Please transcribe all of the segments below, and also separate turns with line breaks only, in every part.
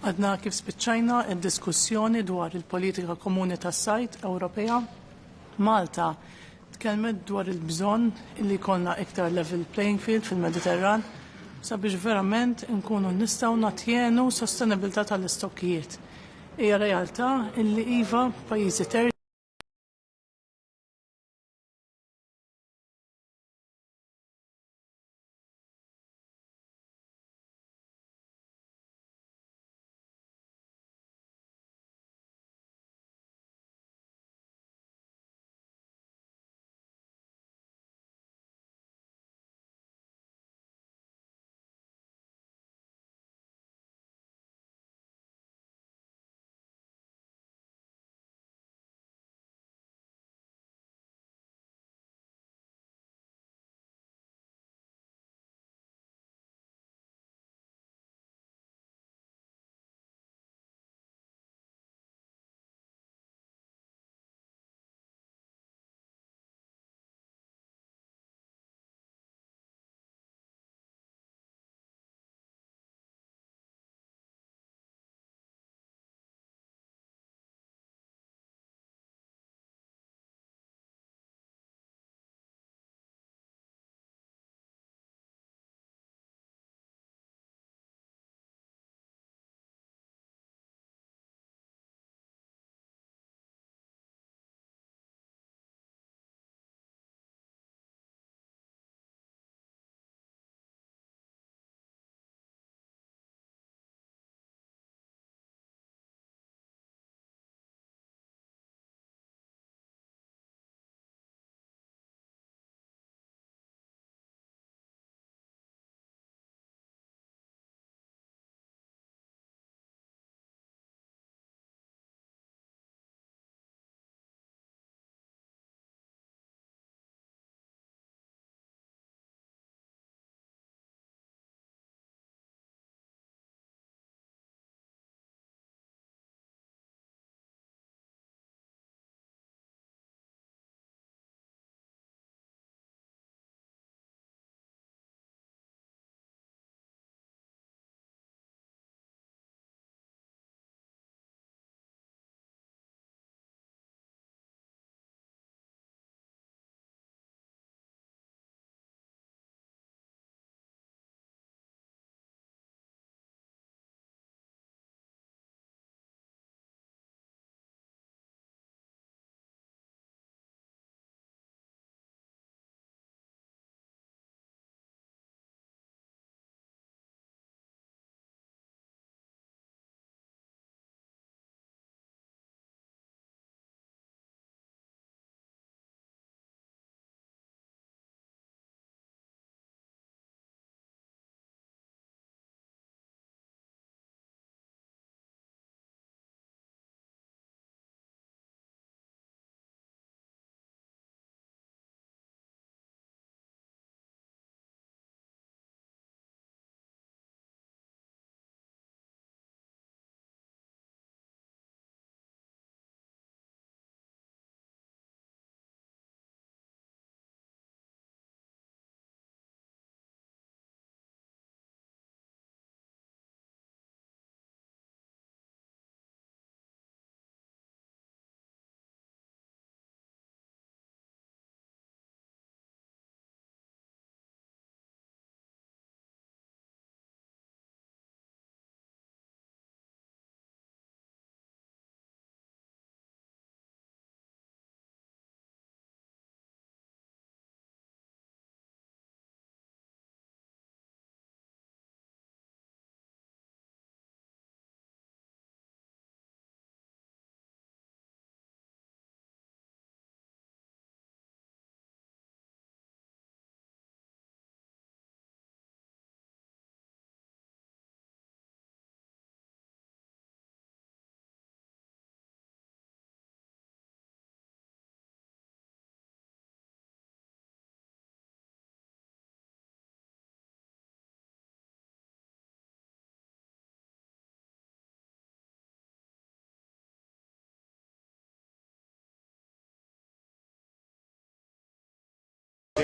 Għadna kif spiċċajna id-diskussjoni dwar il-politika komuni tas-sajt Ewropea. Malta tkellmet dwar il-bżonn li jkollna iktar level playing field fil-Mediterran sabiex verament nkunu nistgħu nagħtjenu sostenibilità tal-istokkijiet. Hija realtà illi iva pajjiżi terzi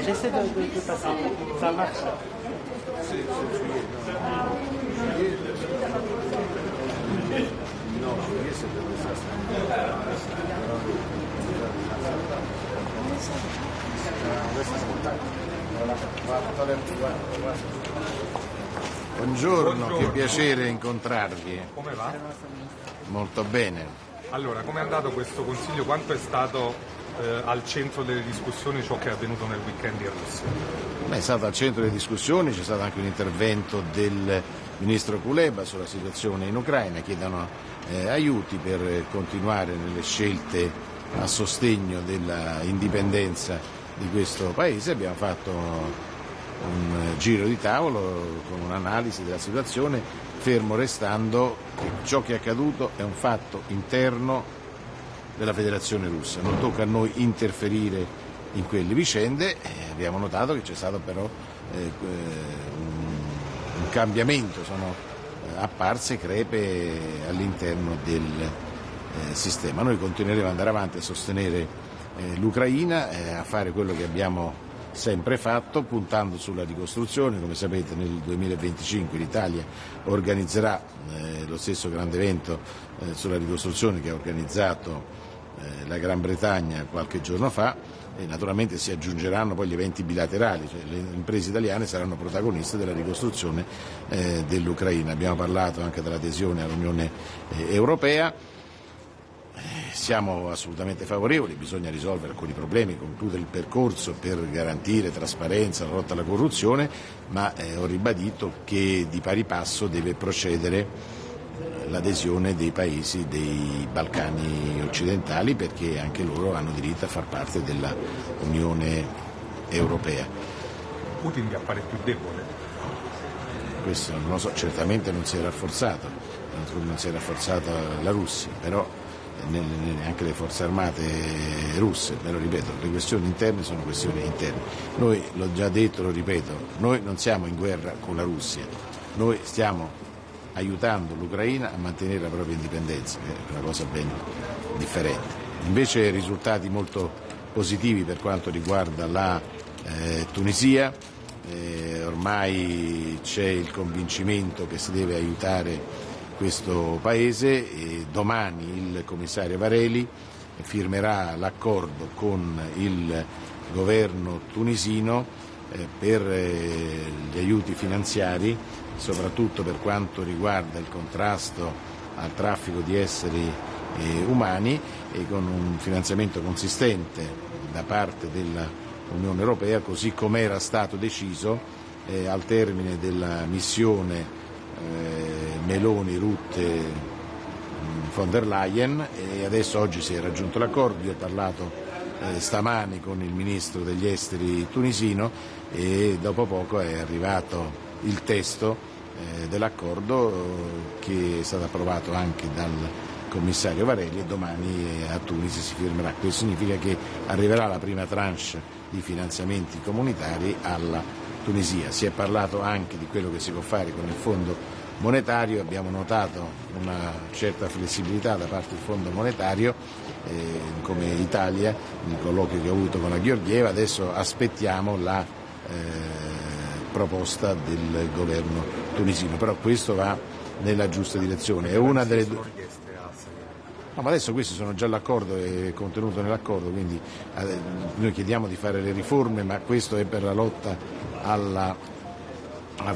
J'essaie de passer. Ça marche.
Buongiorno, che piacere incontrarvi.
Come va?
Molto bene.
Allora, come è andato questo Consiglio? Quanto è stato al centro delle discussioni ciò che è avvenuto nel weekend in Russia?
È stato al centro delle discussioni, c'è stato anche un intervento del ministro Kuleba sulla situazione in Ucraina, chiedono aiuti per continuare nelle scelte a sostegno della indipendenza di questo Paese. Abbiamo fatto un giro di tavolo con un'analisi della situazione, fermo restando che ciò che è accaduto è un fatto interno della Federazione Russa, non tocca a noi interferire in quelle vicende. Abbiamo notato che c'è stato però un cambiamento, sono apparse crepe all'interno del sistema. Noi continueremo ad andare avanti a sostenere l'Ucraina, a fare quello che abbiamo sempre fatto, puntando sulla ricostruzione. Come sapete, nel 2025 l'Italia organizzerà lo stesso grande evento sulla ricostruzione che ha organizzato la Gran Bretagna qualche giorno fa, e naturalmente si aggiungeranno poi gli eventi bilaterali, cioè le imprese italiane saranno protagoniste della ricostruzione dell'Ucraina. Abbiamo parlato anche dell'adesione all'Unione Europea. Siamo assolutamente favorevoli, bisogna risolvere alcuni problemi, concludere il percorso per garantire trasparenza, la lotta alla corruzione, ma ho ribadito che di pari passo deve procedere l'adesione dei paesi dei Balcani occidentali, perché anche loro hanno diritto a far parte dell'Unione Europea.
Putin vi appare più debole?
Questo non lo so, certamente non si è rafforzata la Russia, però anche le forze armate russe, però ripeto, le questioni interne sono questioni interne. Noi, l'ho già detto, lo ripeto, noi non siamo in guerra con la Russia, noi stiamo aiutando l'Ucraina a mantenere la propria indipendenza, che è una cosa ben differente. Invece risultati molto positivi per quanto riguarda la Tunisia, ormai c'è il convincimento che si deve aiutare questo Paese, e domani il commissario Vareli firmerà l'accordo con il governo tunisino per gli aiuti finanziari, soprattutto per quanto riguarda il contrasto al traffico di esseri umani, e con un finanziamento consistente da parte dell'Unione Europea, così come era stato deciso al termine della missione Meloni, Rutte, von der Leyen, e adesso oggi si è raggiunto l'accordo. Io ho parlato stamani con il ministro degli esteri tunisino e dopo poco è arrivato il testo dell'accordo, che è stato approvato anche dal commissario Varelli, e domani a Tunisi si firmerà. Questo significa che arriverà la prima tranche di finanziamenti comunitari alla Tunisia. Si è parlato anche di quello che si può fare con il Fondo monetario, abbiamo notato una certa flessibilità da parte del Fondo monetario come Italia, nel colloquio che ho avuto con la Georgieva. Adesso aspettiamo la proposta del governo tunisino, però questo va nella giusta direzione. È una delle due. No, ma adesso questi sono già l'accordo, è contenuto nell'accordo, quindi noi chiediamo di fare le riforme, ma questo è per la lotta al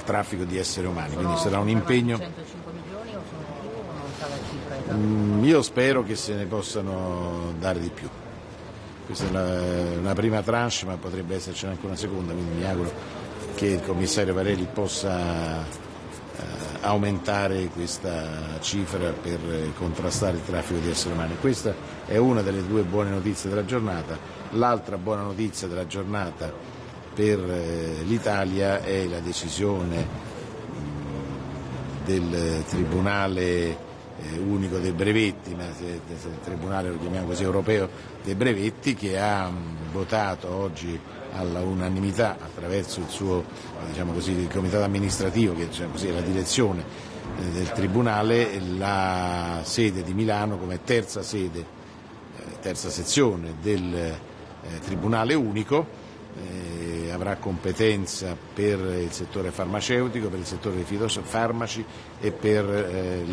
traffico di esseri umani, quindi sarà un impegno.
105 milioni o sono più, o non sa la cifra?
Io spero che se ne possano dare di più. Questa è una prima tranche, ma potrebbe essercene anche una seconda, quindi mi auguro che il commissario Varelli possa aumentare questa cifra per contrastare il traffico di esseri umani. Questa è una delle due buone notizie della giornata. L'altra buona notizia della giornata per l'Italia è la decisione del Tribunale unico dei brevetti, ma il Tribunale, lo chiamiamo così, europeo dei brevetti, che ha votato oggi alla unanimità, attraverso il suo, diciamo così, il comitato amministrativo, che diciamo così, è la direzione del Tribunale, la sede di Milano come terza sezione del Tribunale unico. Avrà competenza per il settore farmaceutico, per il settore dei fitofarmaci e per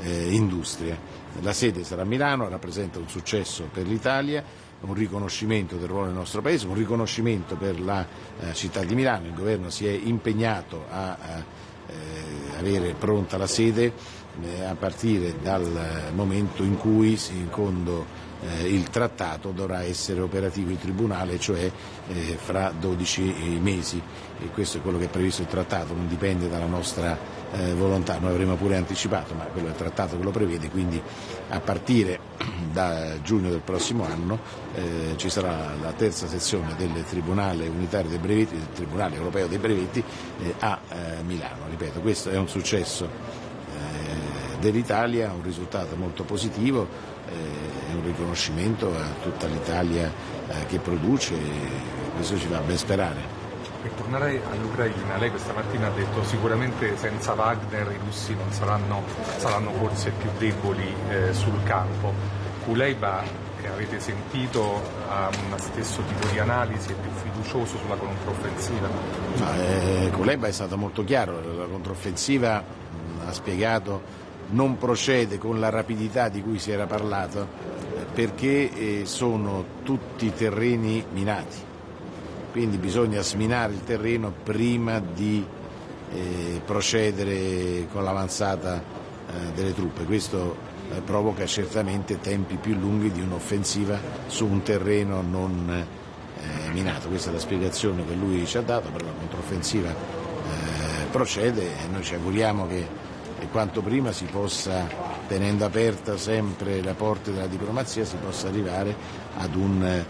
industria. La sede sarà a Milano, rappresenta un successo per l'Italia, un riconoscimento del ruolo del nostro Paese, un riconoscimento per la città di Milano. Il governo si è impegnato a avere pronta la sede a partire dal momento in cui, secondo il trattato, dovrà essere operativo il Tribunale, cioè fra 12 mesi, e questo è quello che è previsto il trattato, non dipende dalla nostra volontà. Noi avremmo pure anticipato, ma quello è il trattato che lo prevede, quindi a partire da giugno del prossimo anno ci sarà la terza sezione del Tribunale Unitario dei Brevetti, del Tribunale Europeo dei Brevetti a Milano. Ripeto, questo è un successo dell'Italia, un risultato molto positivo, è un riconoscimento a tutta l'Italia che produce, questo ci fa ben sperare.
Per tornare all'Ucraina, lei questa mattina ha detto sicuramente senza Wagner i russi non saranno forse più deboli sul campo. Kuleba, che avete sentito, ha uno stesso tipo di analisi, è più fiducioso sulla controffensiva?
Kuleba è stato molto chiaro, la controffensiva ha spiegato non procede con la rapidità di cui si era parlato perché sono tutti terreni minati, quindi bisogna sminare il terreno prima di procedere con l'avanzata delle truppe. Questo provoca certamente tempi più lunghi di un'offensiva su un terreno non minato. Questa è la spiegazione che lui ci ha dato, però la controffensiva procede e noi ci auguriamo che quanto prima si possa, tenendo aperta sempre la porta della diplomazia, si possa arrivare ad un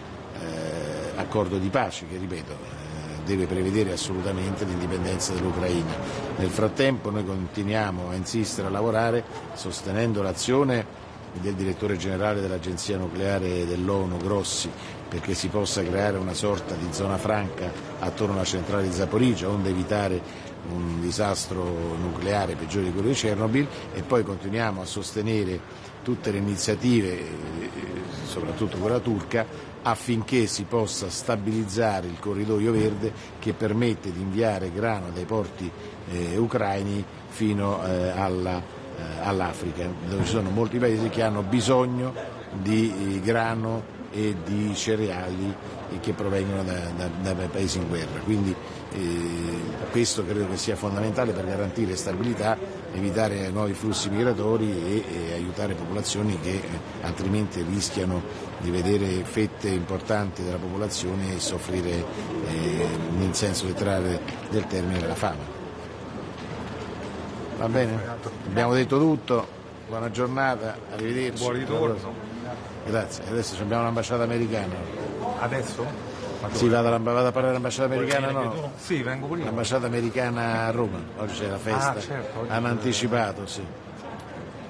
accordo di pace che, ripeto, deve prevedere assolutamente l'indipendenza dell'Ucraina. Nel frattempo noi continuiamo a insistere, a lavorare, sostenendo l'azione del direttore generale dell'Agenzia Nucleare dell'ONU, Grossi, perché si possa creare una sorta di zona franca attorno alla centrale di Zaporizhzhia, onde evitare un disastro nucleare peggiore di quello di Chernobyl, e poi continuiamo a sostenere tutte le iniziative, soprattutto quella turca, affinché si possa stabilizzare il corridoio verde che permette di inviare grano dai porti ucraini fino all'Africa, dove ci sono molti paesi che hanno bisogno di grano e di cereali che provengono da paesi in guerra. Quindi questo credo che sia fondamentale per garantire stabilità, evitare nuovi flussi migratori e aiutare popolazioni che altrimenti rischiano di vedere fette importanti della popolazione soffrire nel senso letterale del termine la fame. Va bene? Abbiamo detto tutto, buona giornata, arrivederci.
Buon ritorno.
Grazie, adesso abbiamo l'ambasciata americana.
Adesso?
Sì, vado a parlare all'ambasciata americana, no?
Sì, vengo prima.
L'ambasciata americana a Roma, oggi c'è la festa,
certo,
hanno anticipato, sì.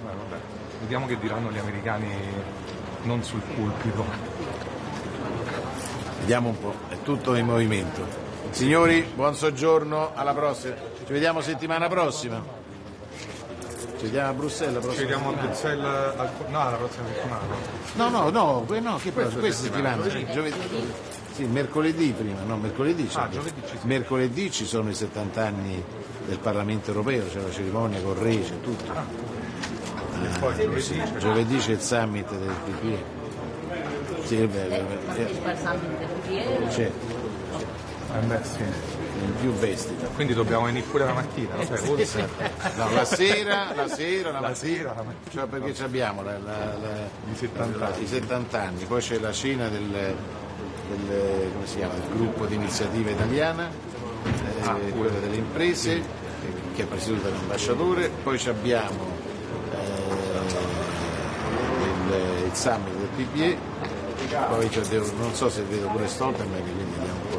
Vabbè. Vediamo che diranno gli americani non sul pulpito.
Vediamo un po', è tutto in movimento. Signori, buon soggiorno, alla prossima. Ci vediamo settimana prossima. Ci vediamo a Bruxelles.
Ci vediamo a Bruxelles, la prossima settimana.
No, che questa settimana, giovedì. Sì, mercoledì prima, no, mercoledì c'è.
Giovedì ci sono.
Mercoledì ci sono i 70 anni del Parlamento europeo, c'è la cerimonia con re, c'è tutto.
E poi
Giovedì c'è il summit del PPE. Sì, è vero. C'è.
Sì.
In più vestita.
Quindi dobbiamo venire pure la mattina, no?
No, la sera, la mattina.
Mattina.
Cioè perché abbiamo i 70 anni, poi c'è la cena del come si chiama, del gruppo di iniziativa italiana, quella delle imprese, che è presieduta dall'ambasciatore, poi abbiamo il summit del PPE, poi non so se vedo pure Stoltenberg, quindi abbiamo un po'.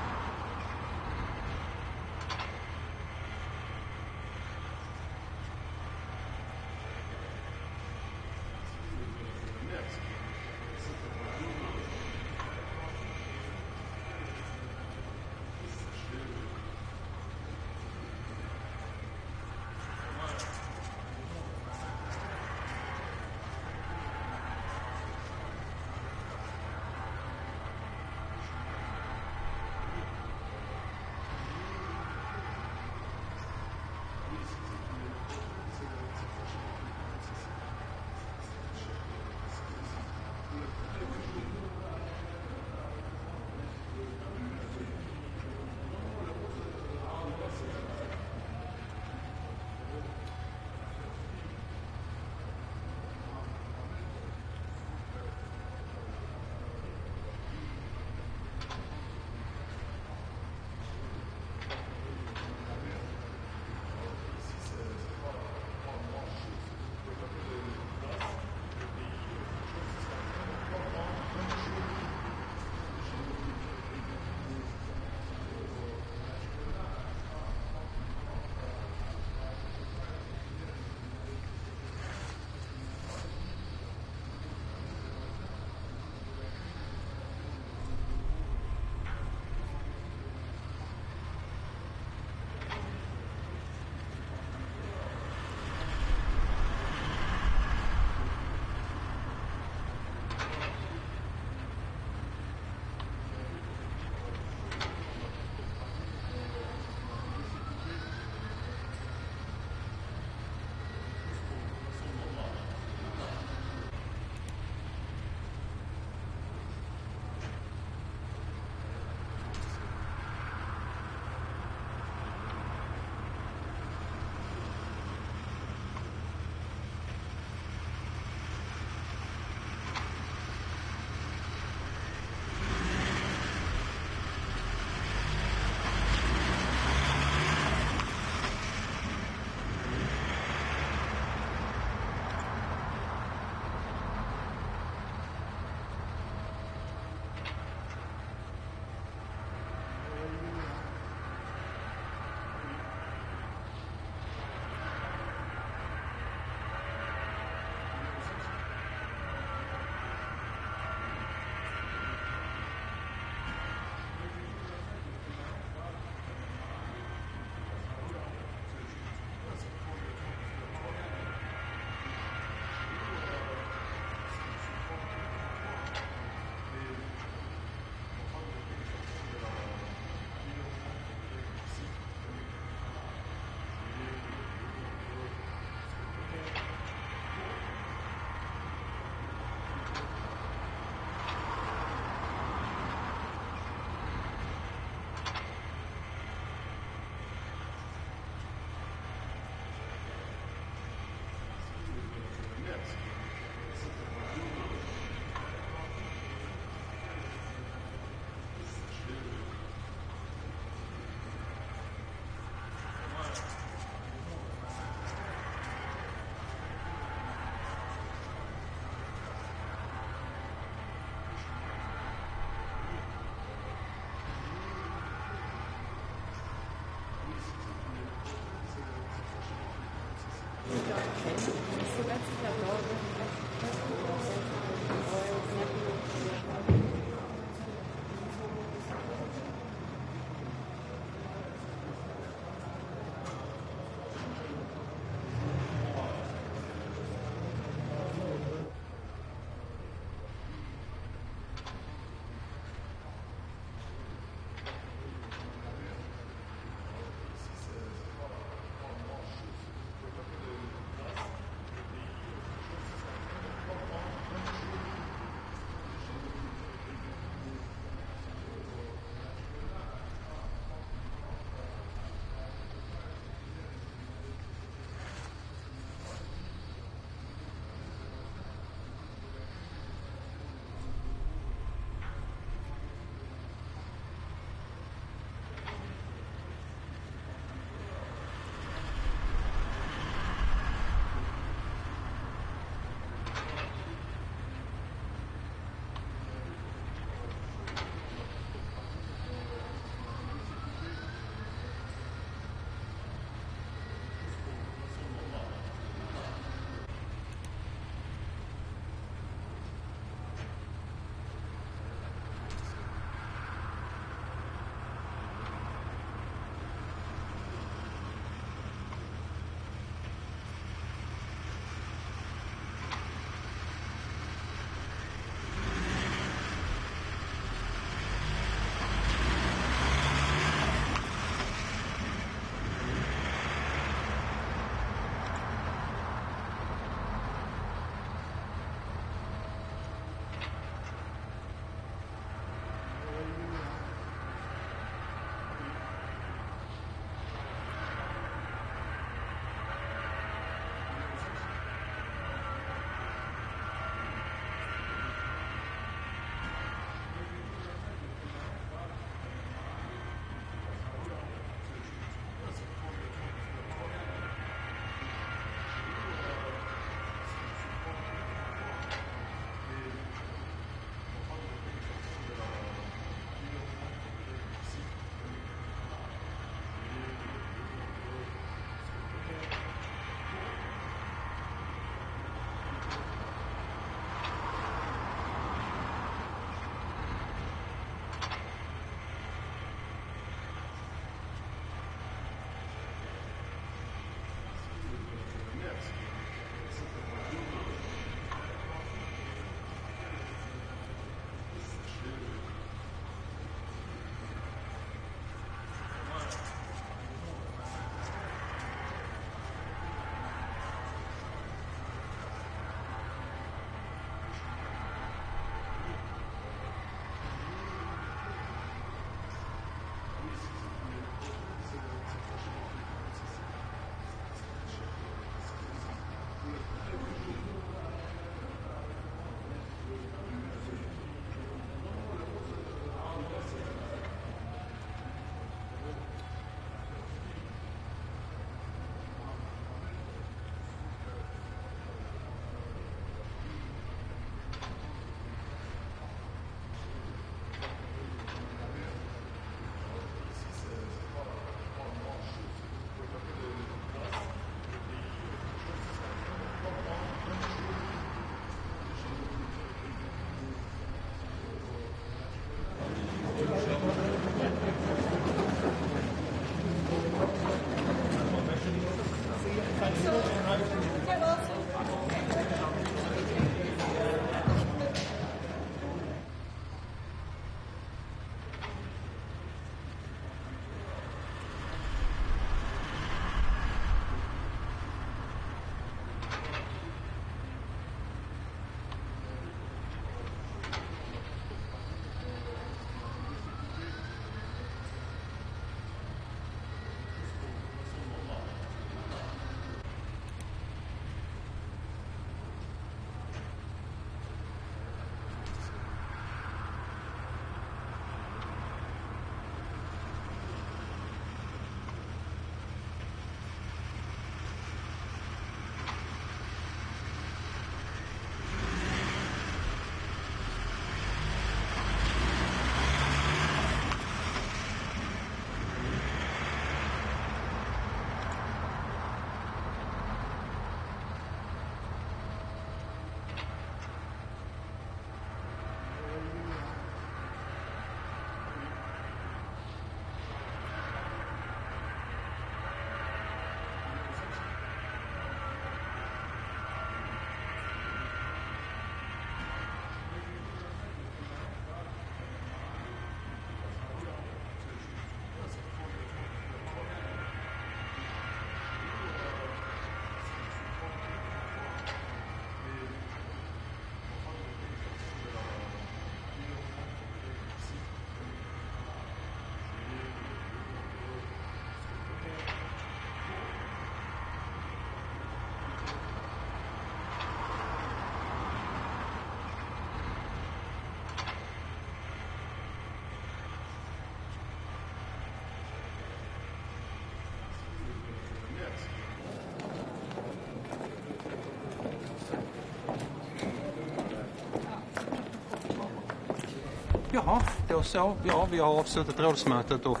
Jaha, då så. Ja, vi har avslutat rådsmötet och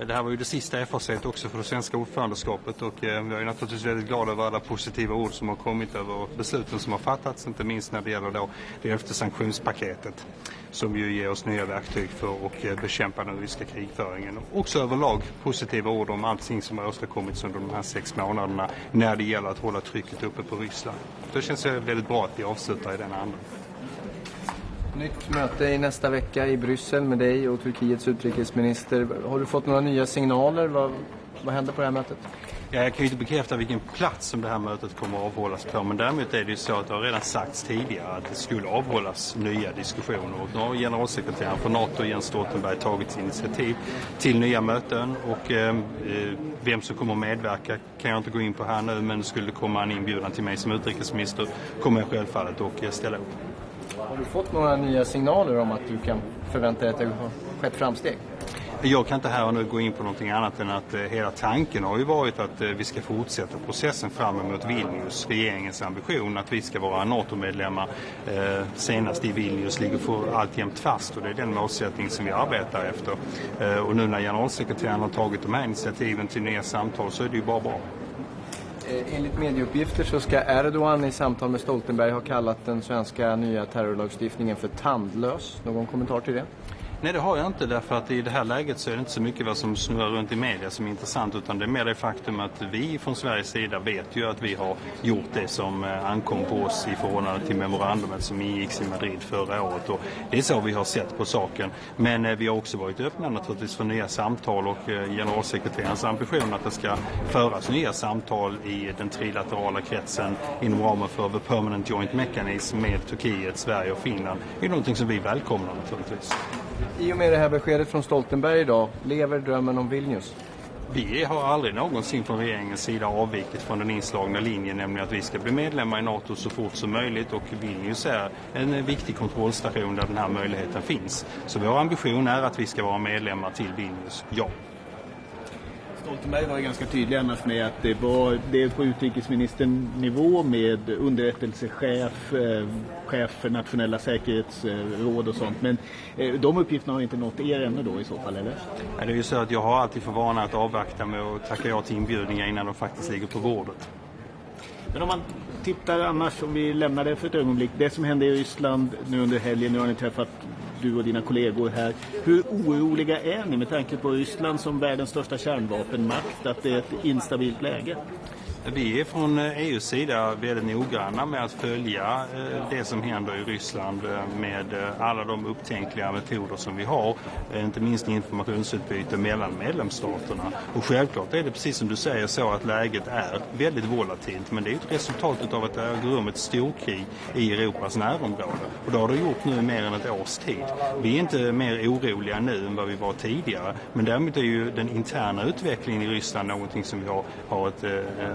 det här var ju det sista FAC också för det svenska ordförandeskapet och vi är naturligtvis väldigt glada över alla positiva ord som har kommit över besluten som har fattats, inte minst när det gäller då det 11:e sanktionspaketet som ju ger oss nya verktyg för att bekämpa den ryska krigföringen. Och också överlag positiva ord om allting som har åstadkommits under de här 6 månaderna när det gäller att hålla trycket uppe på Ryssland. Det känns väldigt bra att vi avslutar i den andan.
Nytt möte i nästa vecka i Bryssel med dig och Turkiets utrikesminister. Har du fått några nya signaler? Vad händer på det här mötet?
Ja, jag kan ju inte bekräfta vilken plats som det här mötet kommer att avhållas på, men däremot är det ju så att det har redan sagts tidigare att det skulle avhållas nya diskussioner och nu har generalsekreteraren för NATO Jens Stoltenberg tagit initiativ till nya möten och vem som kommer att medverka kan jag inte gå in på här nu, men skulle det komma en inbjudan till mig som utrikesminister kommer jag självfallet att ställa upp.
Har du fått några nya signaler om att du kan förvänta dig att det har skett framsteg?
Jag kan inte här och nu gå in på någonting annat än att hela tanken har ju varit att vi ska fortsätta processen fram emot Vilnius. Regeringens ambition att vi ska vara NATO-medlemmar senast i Vilnius ligger för alltjämt fast och det är den målsättning som vi arbetar efter. Och nu när generalsekreteraren har tagit de här initiativen till nya samtal så är det ju bara bra.
Enligt medieuppgifter så ska Erdogan i samtal med Stoltenberg ha kallat den svenska nya terrorlagstiftningen för tandlös. Någon kommentar till det?
Nej, det har jag inte, därför att i det här läget så är det inte så mycket vad som snurrar runt i media som är intressant, utan det är mer det faktum att vi från Sveriges sida vet ju att vi har gjort det som ankom på oss i förhållande till memorandumet som ingicks i Madrid förra året, och det är så vi har sett på saken. Men vi har också varit öppna naturligtvis för nya samtal och generalsekreterarens ambition att det ska föras nya samtal i den trilaterala kretsen inom ramen för The Permanent Joint Mechanism med Turkiet, Sverige och Finland är någonting som vi välkomnar naturligtvis.
I och med det här beskedet från Stoltenberg idag, lever drömmen om Vilnius?
Vi har aldrig någonsin från regeringens sida avvikit från den inslagna linjen, nämligen att vi ska bli medlemmar i NATO så fort som möjligt, och Vilnius är en viktig kontrollstation där den här möjligheten finns. Så vår ambition är att vi ska vara medlemmar till Vilnius, ja.
Stoltenberg var ganska tydlig annars med att det är på utrikesministernivå med underrättelsechef, chef för nationella säkerhetsråd och sånt. Men de uppgifterna har inte nått er ännu då i så fall, eller?
Det är ju så att jag har alltid för vana att avvakta med att tacka ja till inbjudningar innan de faktiskt ligger på bordet.
Men om man tittar annars, om vi lämnar det för ett ögonblick, det som hände i Ryssland nu under helgen, nu har ni träffat du och dina kollegor här. Hur oroliga är ni med tanke på Ryssland som världens största kärnvapenmakt, att det är ett instabilt läge?
Vi är från EUs sida väldigt noggranna med att följa det som händer i Ryssland med alla de upptänkliga metoder som vi har, inte minst informationsutbyte mellan medlemsstaterna. Och självklart är det precis som du säger så att läget är väldigt volatilt, men det är ett resultat av att det äger rum ett storkrig i Europas närområde. Och det har det gjort nu mer än ett års tid. Vi är inte mer oroliga nu än vad vi var tidigare, men däremot är ju den interna utvecklingen i Ryssland någonting som vi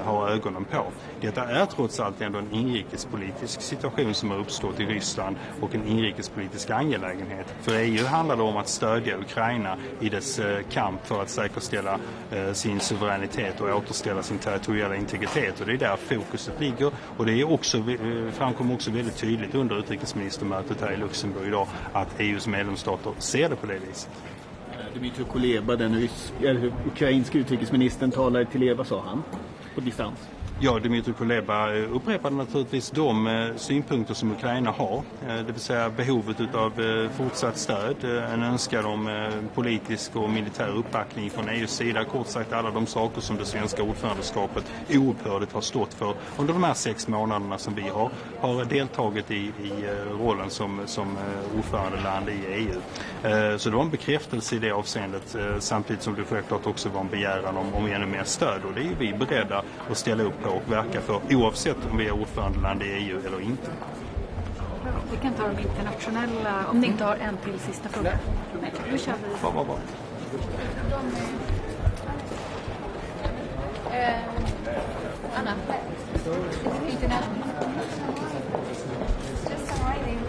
har ögonen på. Detta är trots allt ändå en inrikespolitisk situation som har uppstått i Ryssland och en inrikespolitisk angelägenhet. För EU handlar det om att stödja Ukraina i dess kamp för att säkerställa sin suveränitet och återställa sin territoriella integritet. Och det är där fokuset ligger, och det är också, framkommer också väldigt tydligt under utrikesministermötet här i Luxemburg idag att EUs medlemsstater ser det på det viset.
Dmytro Kuleba, den ukrainska utrikesministern, talade till Eva, sa han, på distans.
Ja, Dmytro Kuleba upprepade naturligtvis de synpunkter som Ukraina har, det vill säga behovet av fortsatt stöd, en önskan om politisk och militär uppbackning från EUs sida, kort sagt alla de saker som det svenska ordförandeskapet oupphörligt har stått för under de här 6 månaderna som vi har deltagit i rollen som ordförandeland i EU. Så det var en bekräftelse i det avseendet, samtidigt som det självklart också var en begäran om ännu mer stöd, och det är vi beredda att ställa upp på och verka för, oavsett om vi är ordförandeland i EU eller inte.
Vi kan ta de internationella, om ni inte har en till sista fråga. Nej, då kör vi.
Bra.
Anna, international. Just arriving.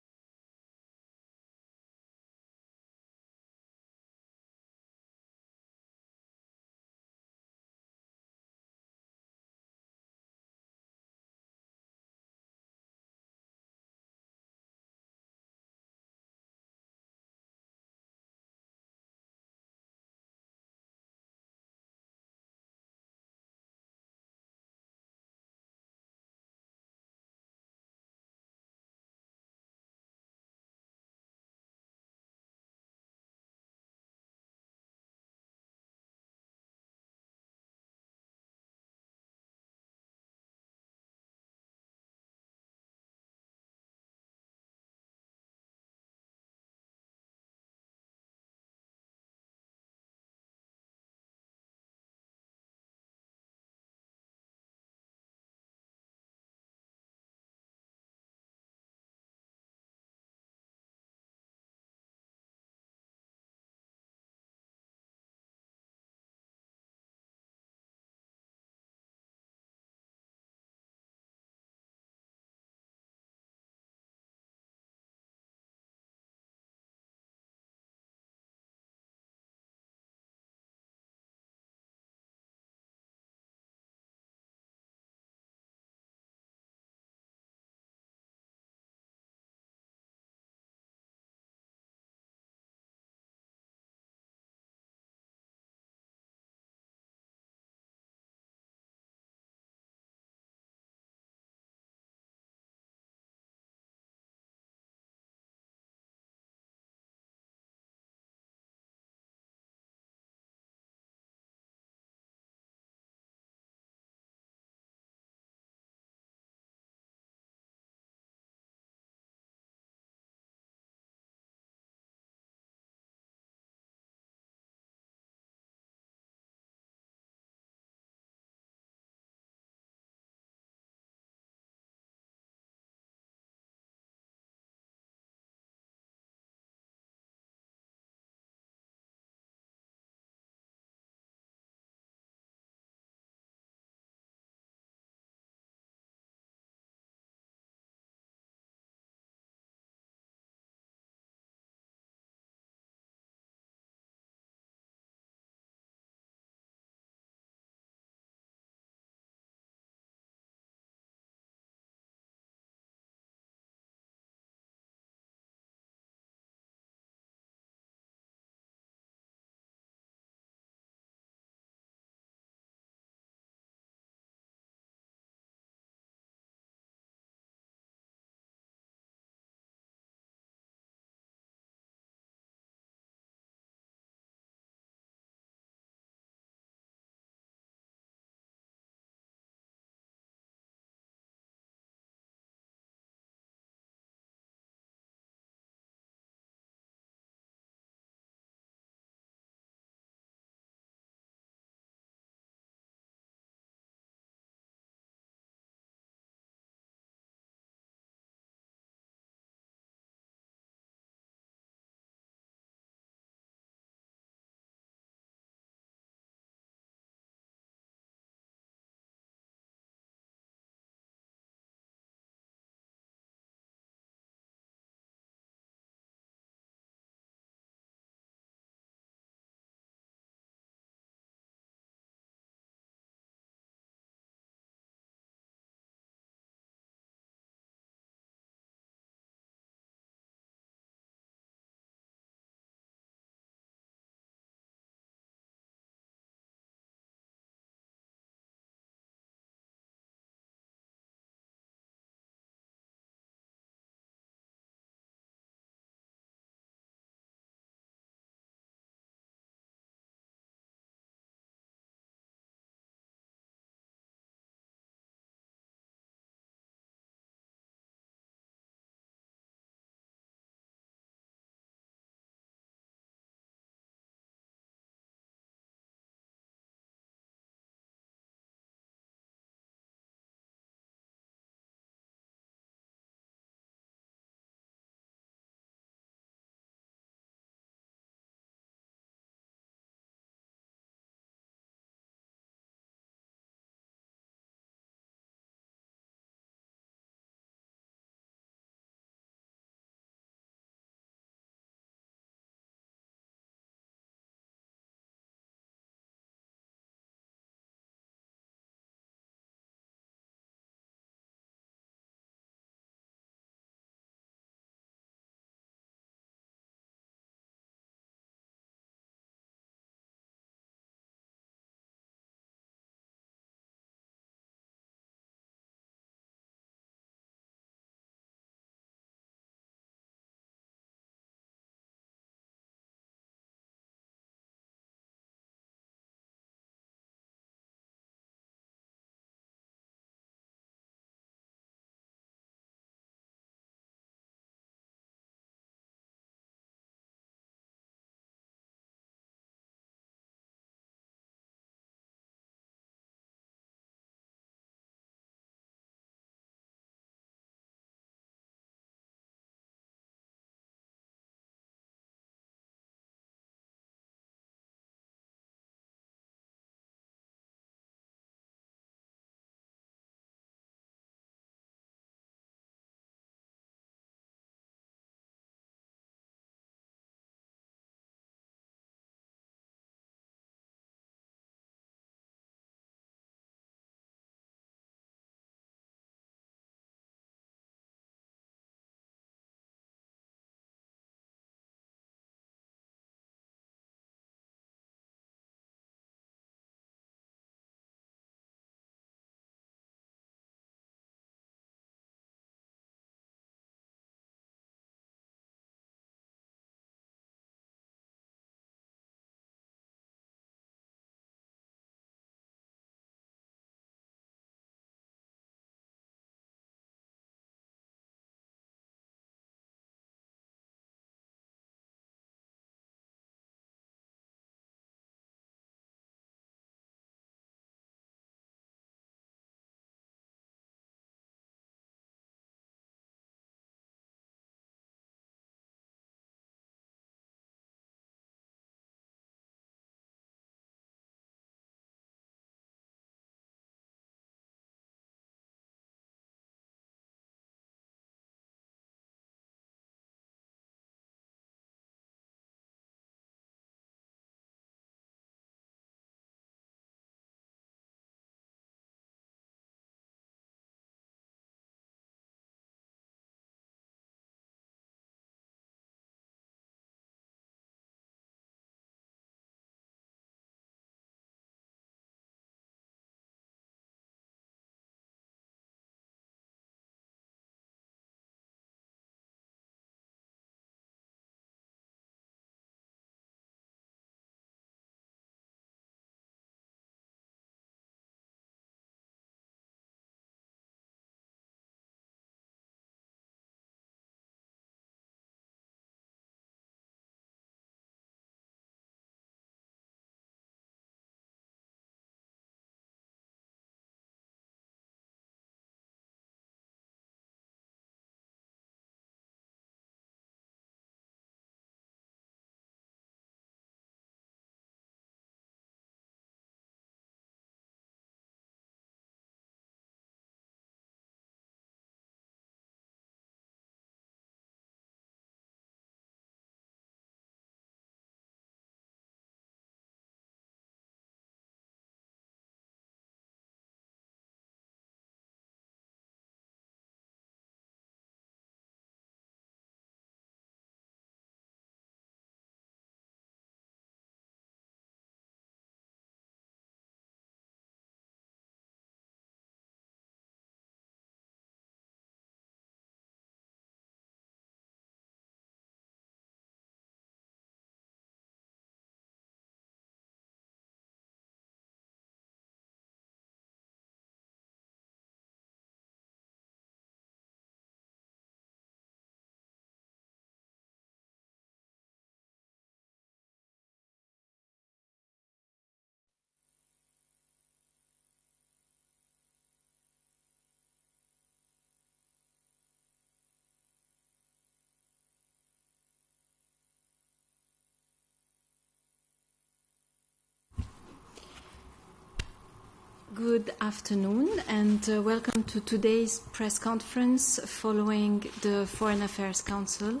Good afternoon and welcome to today's press conference following the Foreign Affairs Council.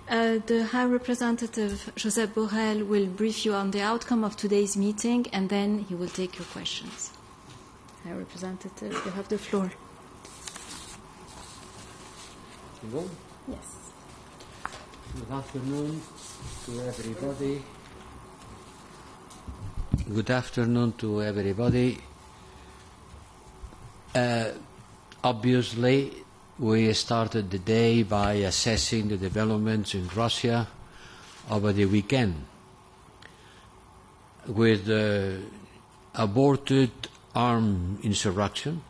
The High Representative Josep Borrell will brief you on the outcome of today's meeting and then he will take your questions. High Representative, you have the floor. Yes.
Good afternoon to everybody. Good afternoon to everybody. Obviously, we started the day by assessing the developments in Russia over the weekend with the aborted armed insurrection.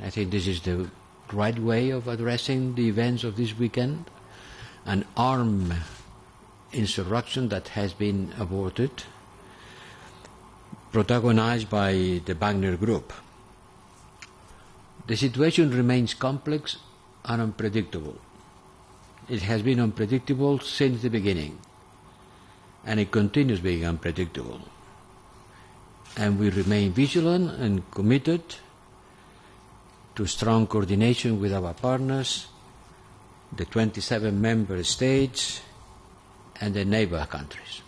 I think this is the right way of addressing the events of this weekend. An armed insurrection that has been aborted, protagonized by the Wagner Group. The situation remains complex and unpredictable. It has been unpredictable since the beginning, and it continues being unpredictable. And we remain vigilant and committed to strong coordination with our partners, the 27 member states, and the neighbor countries.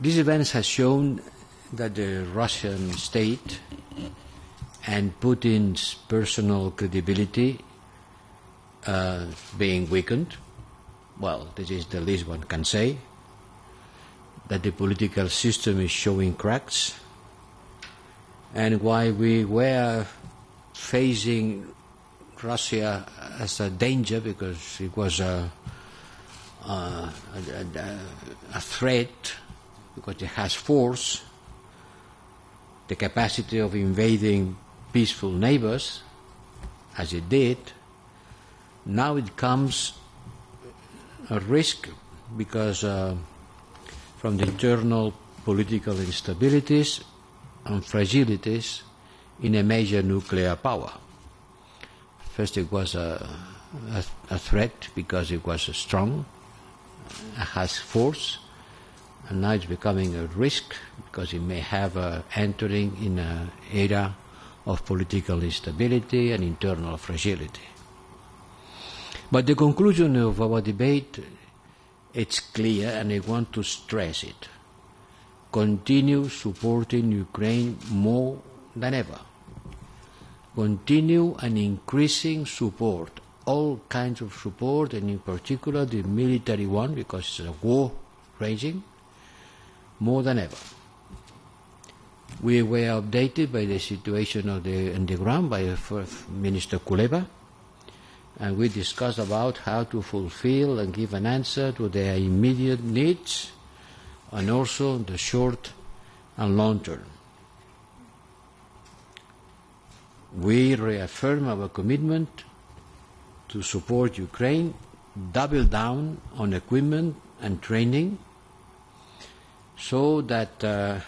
These events have shown that the Russian state and Putin's personal credibility being weakened. Well, this is the least one can say. That the political system is showing cracks. And while we were facing Russia as a danger because it was a threat, because it has force, the capacity of invading peaceful neighbors, as it did, now it comes a risk because from the internal political instabilities and fragilities in a major nuclear power. First it was a threat because it was strong, it has force, and now it's becoming a risk because it may have entering in an era of political instability and internal fragility. But the conclusion of our debate, it's clear, and I want to stress it. Continue supporting Ukraine more than ever. Continue and increasing support, all kinds of support, and in particular the military one, because it's a war raging, more than ever. We were updated by the situation on the ground by First Minister Kuleba, and we discussed about how to fulfill and give an answer to their immediate needs and also the short and long term. We reaffirm our commitment to support Ukraine, double down on equipment and training, so that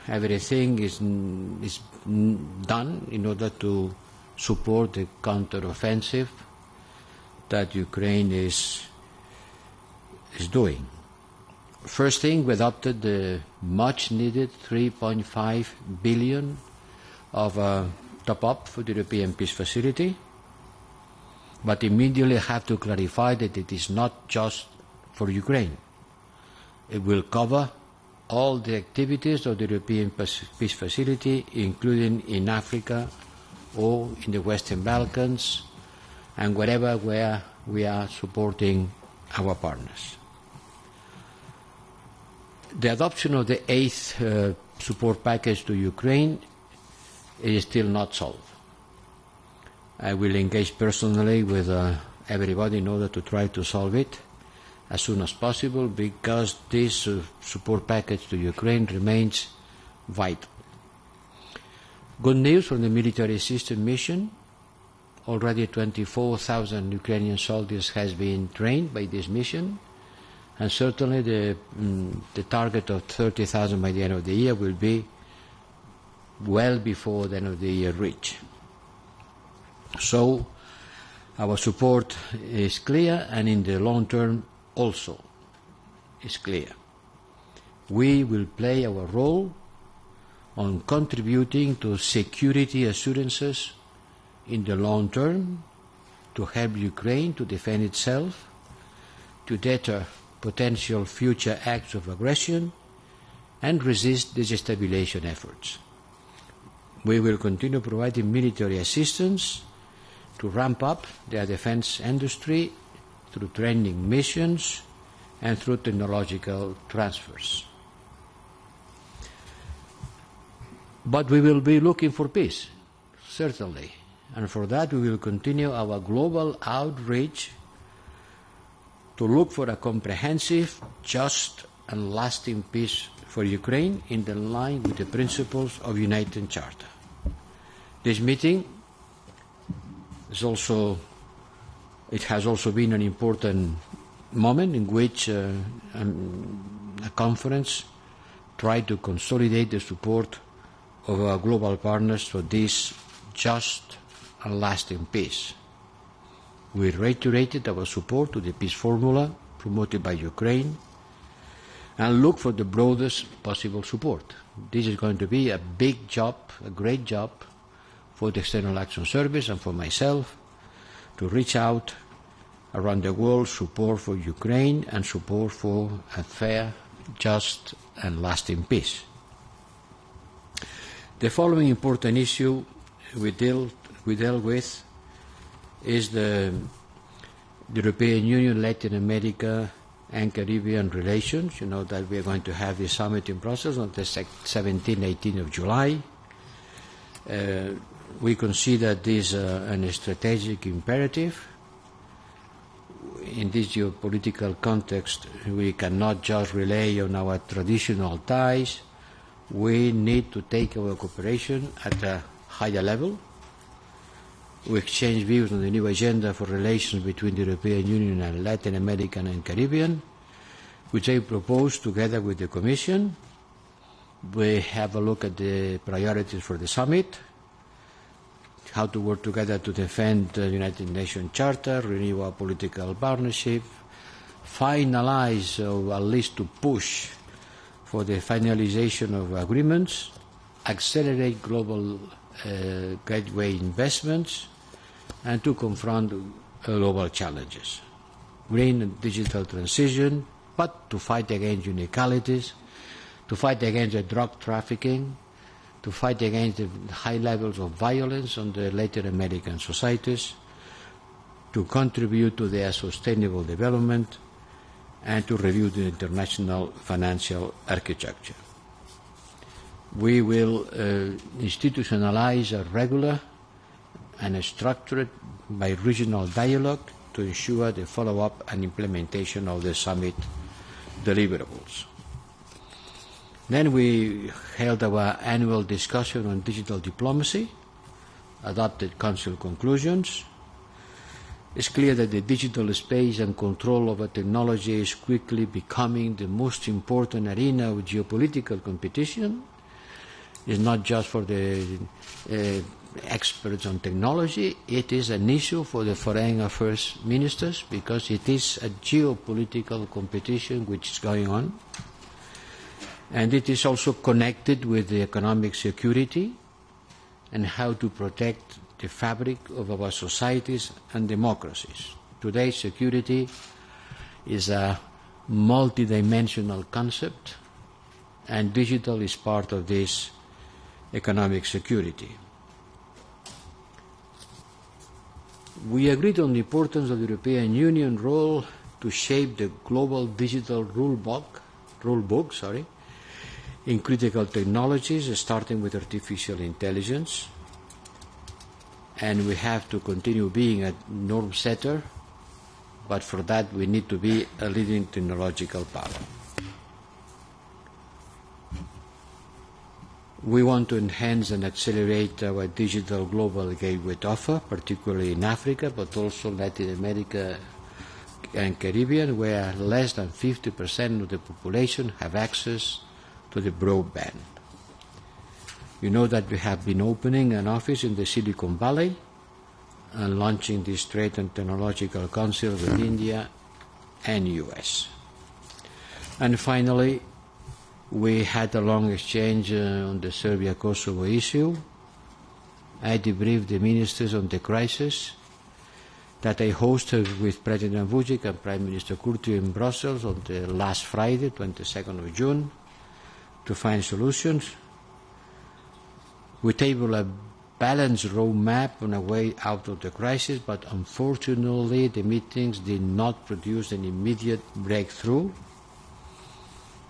everything is done in order to support the counter-offensive that Ukraine is doing. First thing, we adopted the much-needed 3.5 billion of top-up for the European Peace Facility, but immediately have to clarify that it is not just for Ukraine. It will cover all the activities of the European Peace Facility, including in Africa or in the Western Balkans, and wherever where we are supporting our partners. The adoption of the 8th support package to Ukraine is still not solved. I will engage personally with everybody in order to try to solve it as soon as possible, because this support package to Ukraine remains vital. Good news from the military assistance mission. Already 24,000 Ukrainian soldiers has been trained by this mission, and certainly the target of 30,000 by the end of the year will be well before the end of the year reached. So our support is clear, and in the long term also is clear. We will play our role on contributing to security assurances in the long term, to help Ukraine to defend itself, to deter potential future acts of aggression, and resist destabilization efforts. We will continue providing military assistance to ramp up their defense industry through training missions and through technological transfers. But we will be looking for peace, certainly. And for that we will continue our global outreach to look for a comprehensive, just and lasting peace for Ukraine in line with the principles of United Charter. This meeting is has also been an important moment in which a conference tried to consolidate the support of our global partners for this just and lasting peace. We reiterated our support to the peace formula promoted by Ukraine and look for the broadest possible support. This is going to be a big job, a great job for the External Action Service and for myself to reach out around the world, support for Ukraine and support for a fair, just and lasting peace. The following important issue we dealt with is the European Union, Latin America and Caribbean relations. You know that we are going to have the summit in Brussels on the 17th, 18th of July. We consider this a strategic imperative. In this geopolitical context, we cannot just rely on our traditional ties. We need to take our cooperation at a higher level. We exchange views on the new agenda for relations between the European Union and Latin America and Caribbean, which I propose together with the Commission. We have a look at the priorities for the summit, how to work together to defend the United Nations Charter, renew our political partnership, finalize or at least to push for the finalization of agreements, accelerate global gateway investments, and to confront global challenges. Green and digital transition, but to fight against inequalities, to fight against the drug trafficking, to fight against the high levels of violence on the Latin American societies, to contribute to their sustainable development, and to review the international financial architecture. We will institutionalize a regular and a structured bi-regional dialogue to ensure the follow-up and implementation of the summit deliverables. Then we held our annual discussion on digital diplomacy, adopted Council conclusions. It's clear that the digital space and control over technology is quickly becoming the most important arena of geopolitical competition. It's not just for the experts on technology, it is an issue for the foreign affairs ministers because it is a geopolitical competition which is going on. And it is also connected with the economic security and how to protect the fabric of our societies and democracies. Today's security is a multidimensional concept, and digital is part of this economic security. We agreed on the importance of the European Union role to shape the global digital rule book, in critical technologies, starting with artificial intelligence. And we have to continue being a norm setter, but for that we need to be a leading technological power. We want to enhance and accelerate our digital global gateway offer, particularly in Africa, but also Latin America and Caribbean, where less than 50% of the population have access to the broadband. You know that we have been opening an office in the Silicon Valley and launching this Trade and Technological Council with India and US. And finally, We had a long exchange on the Serbia-Kosovo issue. I debriefed the ministers on the crisis that I hosted with President Vučić and Prime Minister Kurti in Brussels on the last Friday, 22nd of June, to find solutions. We tabled a balanced roadmap on a way out of the crisis, but unfortunately the meetings did not produce an immediate breakthrough.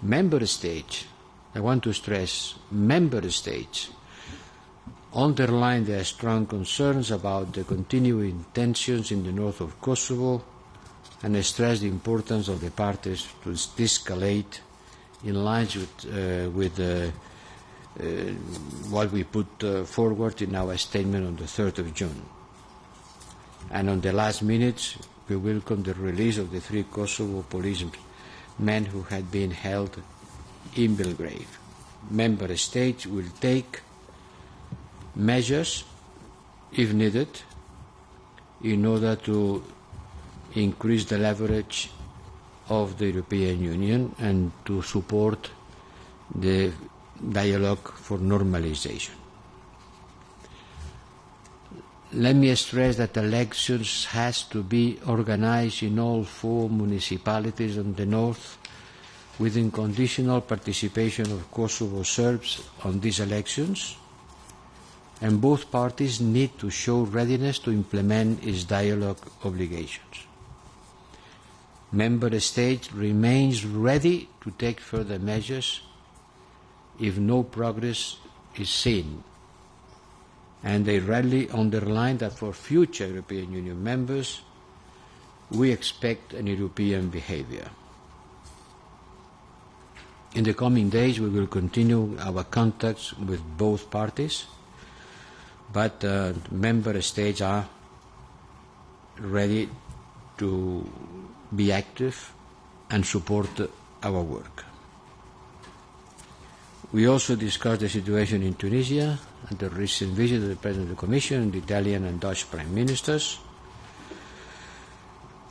Member states, I want to stress, member states underlined their strong concerns about the continuing tensions in the north of Kosovo and stressed the importance of the parties to de-escalate in line with what we put forward in our statement on the 3rd of June. And on the last minutes, we welcome the release of the 3 Kosovo policemen who had been held in Belgrade. Member states will take measures, if needed, in order to increase the leverage of the European Union and to support the dialogue for normalization. Let me stress that elections has to be organized in all 4 municipalities in the north with unconditional participation of Kosovo Serbs on these elections, and both parties need to show readiness to implement its dialogue obligations. Member States remains ready to take further measures if no progress is seen, and they rarely underline that for future European Union members we expect an European behaviour. In the coming days we will continue our contacts with both parties, but member states are ready to be active and support our work. We also discussed the situation in Tunisia and the recent visit of the President of the Commission and the Italian and Dutch Prime Ministers.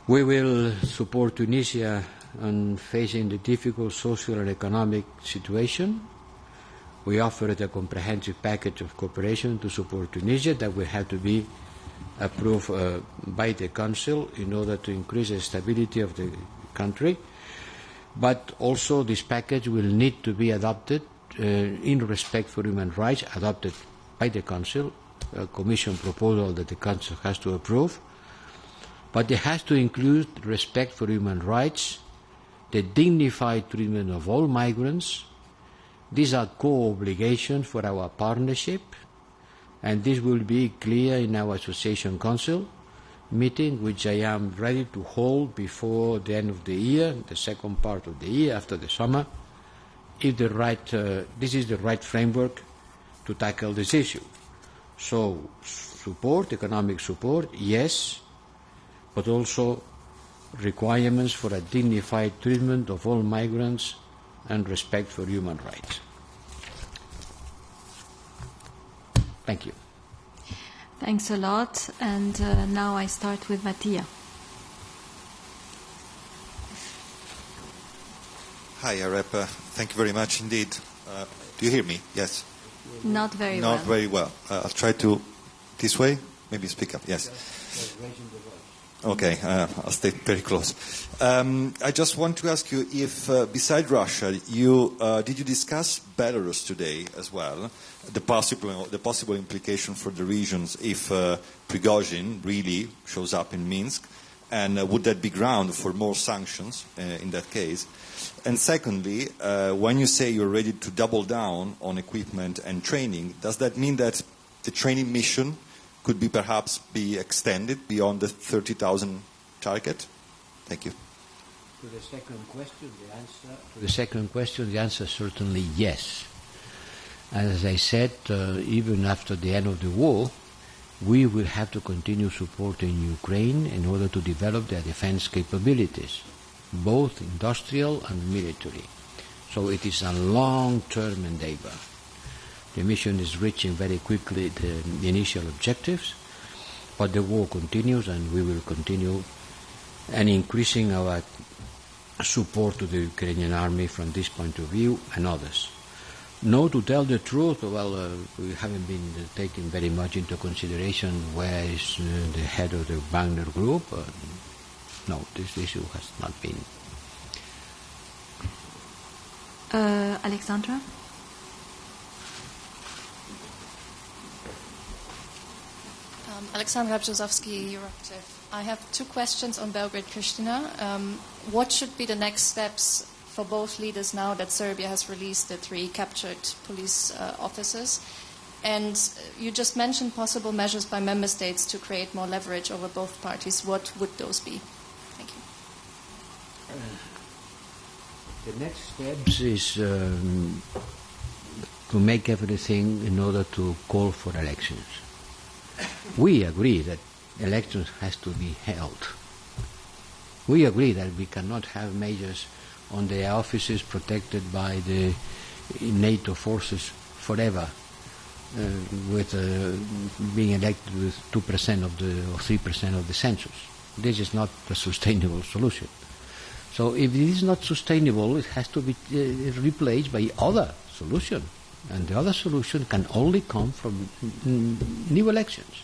We will support Tunisia on facing the difficult social and economic situation. We offered a comprehensive package of cooperation to support Tunisia that will have to be approved by the Council in order to increase the stability of the country. But also this package will need to be adopted in respect for human rights, adopted by the Council, a Commission proposal that the Council has to approve. But it has to include respect for human rights, the dignified treatment of all migrants. These are core obligations for our partnership, and this will be clear in our Association Council meeting, which I am ready to hold before the end of the year, the second part of the year, after the summer, if this is the right framework to tackle this issue. So support, economic support, yes, but also requirements for a dignified treatment of all migrants and respect for human rights. Thank you.
Thanks a lot. And now I start with Mattia.
Hi, Arep. Thank you very much indeed. Do you hear me? Yes.
Not very well.
Not very well. I'll try to this way. Maybe speak up. Yes. Okay, I'll stay very close. I just want to ask you if, beside Russia, did you discuss Belarus today as well? The possible implication for the regions if Prigozhin really shows up in Minsk, and would that be ground for more sanctions in that case? And secondly, when you say you're ready to double down on equipment and training, does that mean that the training mission could be perhaps be extended beyond the 30,000 target? Thank you.
To the second question, the answer is certainly yes. As I said, even after the end of the war, we will have to continue supporting Ukraine in order to develop their defense capabilities, both industrial and military. So it is a long-term endeavor. The mission is reaching very quickly the initial objectives, but the war continues and we will continue and increasing our support to the Ukrainian army from this point of view and others. No, to tell the truth, well, we haven't been taking very much into consideration where is the head of the Wagner group. No, this issue has not been.
Alexandra?
Alexandra Brzozowski, Euractiv. I have two questions on Belgrade-Pristina. What should be the next steps for both leaders now that Serbia has released the 3 captured police officers? And you just mentioned possible measures by member states to create more leverage over both parties. What would those be? Thank you.
The next steps is to make everything in order to call for elections. We agree that elections has to be held. We agree that we cannot have measures on the offices protected by the NATO forces forever, with being elected with 2% of the or 3% of the census. This is not a sustainable solution. So if it is not sustainable, it has to be replaced by other solution, and the other solution can only come from new elections.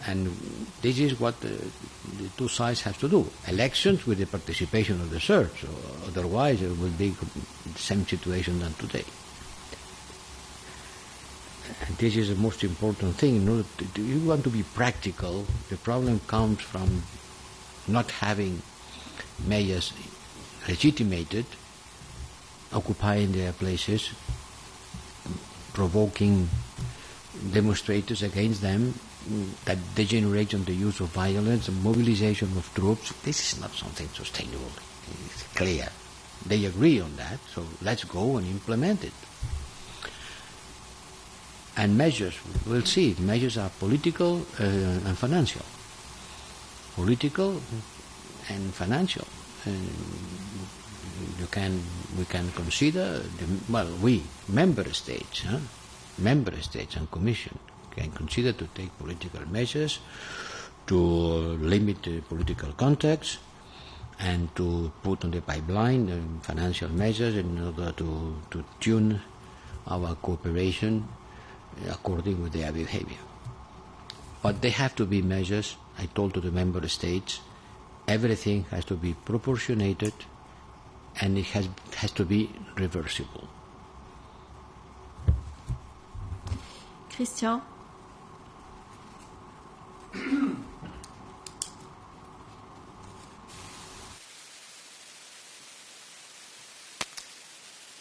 And this is what the two sides have to do. Elections with the participation of the Serbs, otherwise it will be the same situation than today. And this is the most important thing. In order to, if you want to be practical, the problem comes from not having mayors legitimated, occupying their places, provoking demonstrators against them, that degenerate on the use of violence and mobilization of troops. This is not something sustainable. It's clear. They agree on that, so let's go and implement it. And measures, we'll see. Measures are political and financial. Political and financial. We can consider, member states and Commission, can consider to take political measures to limit the political contacts and to put on the pipeline financial measures in order to tune our cooperation according with their behavior. But they have to be measures, I told to the member states, everything has to be proportionated and it has to be reversible.
Christian?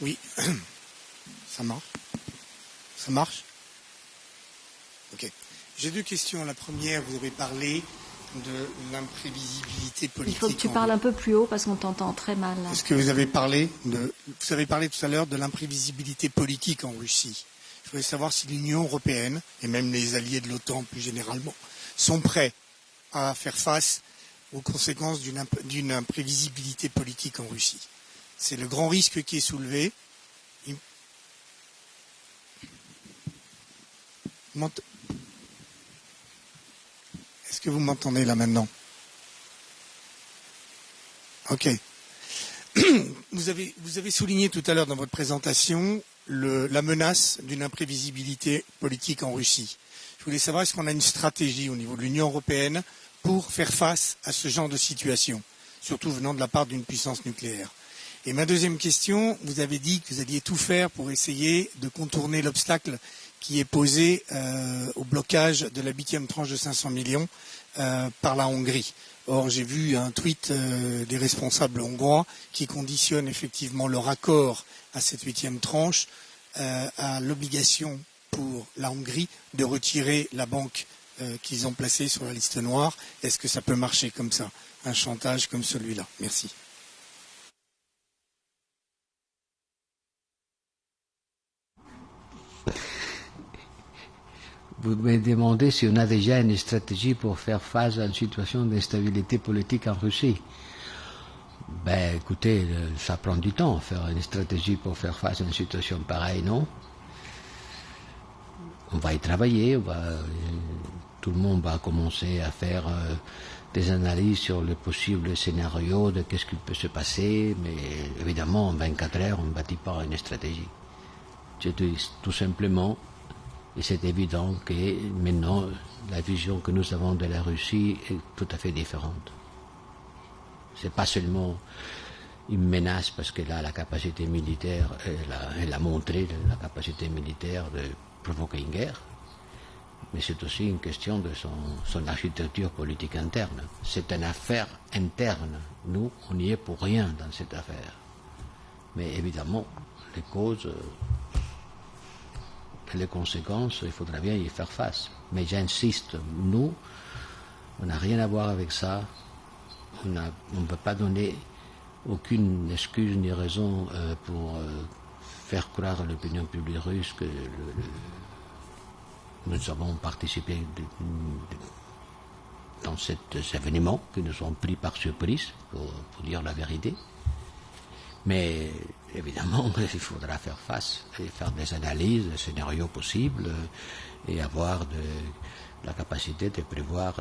Oui, ça marche. Ça marche? Ok. J'ai 2 questions. La première, vous avez parlé de l'imprévisibilité politique.
Il faut que tu parles un peu plus haut parce qu'on t'entend très mal.
Est-ce que vous avez parlé tout à l'heure de l'imprévisibilité politique en Russie? Je voulais savoir si l'Union européenne, et même les alliés de l'OTAN plus généralement, sont prêts à faire face aux conséquences d'une imprévisibilité politique en Russie. C'est le grand risque qui est soulevé. Est-ce que vous m'entendez là maintenant? Ok. Vous avez souligné tout à l'heure dans votre présentation la menace d'une imprévisibilité politique en Russie. Je voulais savoir, est-ce qu'on a une stratégie au niveau de l'Union européenne pour faire face à ce genre de situation, surtout venant de la part d'une puissance nucléaire? Et ma deuxième question, vous avez dit que vous alliez tout faire pour essayer de contourner l'obstacle qui est posé au blocage de la 8e tranche de 500 millions par la Hongrie. Or, j'ai vu un tweet des responsables hongrois qui conditionne effectivement leur accord à cette 8e tranche à l'obligation pour la Hongrie de retirer la banque qu'ils ont placée sur la liste noire. Est-ce que ça peut marcher comme ça, un chantage comme celui-là? Merci.
Vous me demandez si on a déjà une stratégie pour faire face à une situation d'instabilité politique en Russie. Ben, écoutez, ça prend du temps, faire une stratégie pour faire face à une situation pareille, non? On va y travailler, on va tout le monde va commencer à faire des analyses sur les possibles scénarios de qu'est-ce qui peut se passer, mais évidemment, en 24 heures, on ne bâtit pas une stratégie. C'est tout simplement, et c'est évident que maintenant, la vision que nous avons de la Russie est tout à fait différente. C'est pas seulement une menace parce qu'elle a la capacité militaire, elle a montré la capacité militaire de provoquer une guerre, mais c'est aussi une question de son architecture politique interne. C'est une affaire interne. Nous, on n'y est pour rien dans cette affaire. Mais évidemment, les causes et les conséquences, il faudra bien y faire face. Mais j'insiste, nous, on n'a rien à voir avec ça. On ne peut pas donner aucune excuse ni raison pour faire croire à l'opinion publique russe que nous avons participé dans cet événement, qui nous ont pris par surprise, pour dire la vérité. Mais évidemment, il faudra faire face et faire des analyses, des scénarios possibles et avoir la capacité de prévoir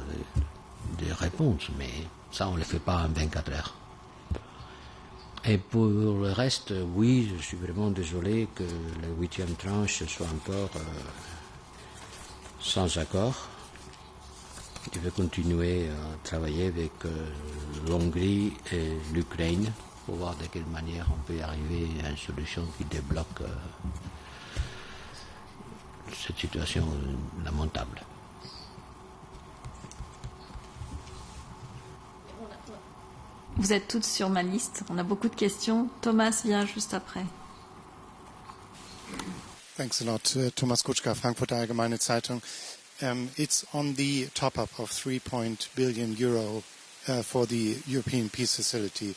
des réponses. Mais ça, on ne le fait pas en 24 heures. Et pour le reste, oui, je suis vraiment désolé que la 8e tranche soit encore sans accord. Je vais continuer à travailler avec l'Hongrie et l'Ukraine pour voir de quelle manière on peut arriver à une solution qui débloque cette situation lamentable.
Vous êtes toutes sur ma liste. On a beaucoup de questions. Thomas vient juste après.
Thanks a lot. Thomas Kutschka, Frankfurter Allgemeine Zeitung. It's on the top-up of 3 billion euro for the European Peace Facility.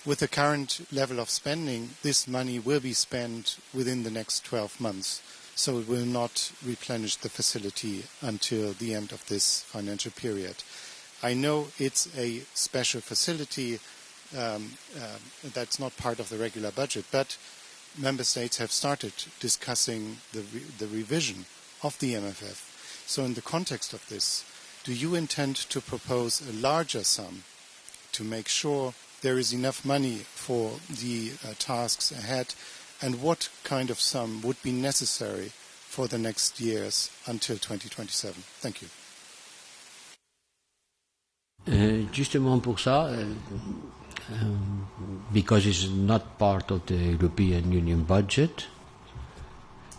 With the current level of spending, this money will be spent within the next 12 months, so it will not replenish the facility until the end of this financial period. I know it's a special facility that's not part of the regular budget, but Member States have started discussing the revision of the MFF. So in the context of this, do you intend to propose a larger sum to make sure there is enough money for the tasks ahead, and what kind of sum would be necessary for the next years until 2027? Thank you.
Justement pour ça, because it's not part of the European Union budget,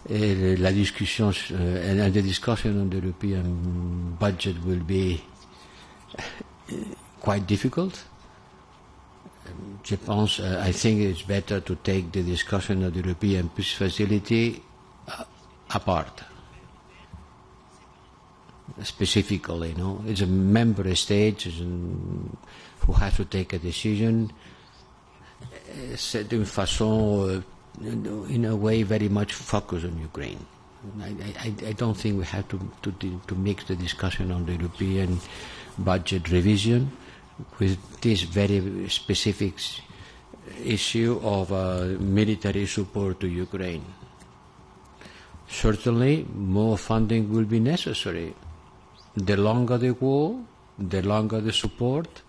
et la discussion, and the discussion on the European budget will be quite difficult. Je pense, I think it's better to take the discussion of the European Peace Facility apart. Specifically, it's a member state who has to take a decision. C'est d'une façon, in a way, very much focused on Ukraine. I don't think we have to mix the discussion on the European budget revision with this very specific issue of military support to Ukraine. Certainly, more funding will be necessary. The longer the war, the longer the support,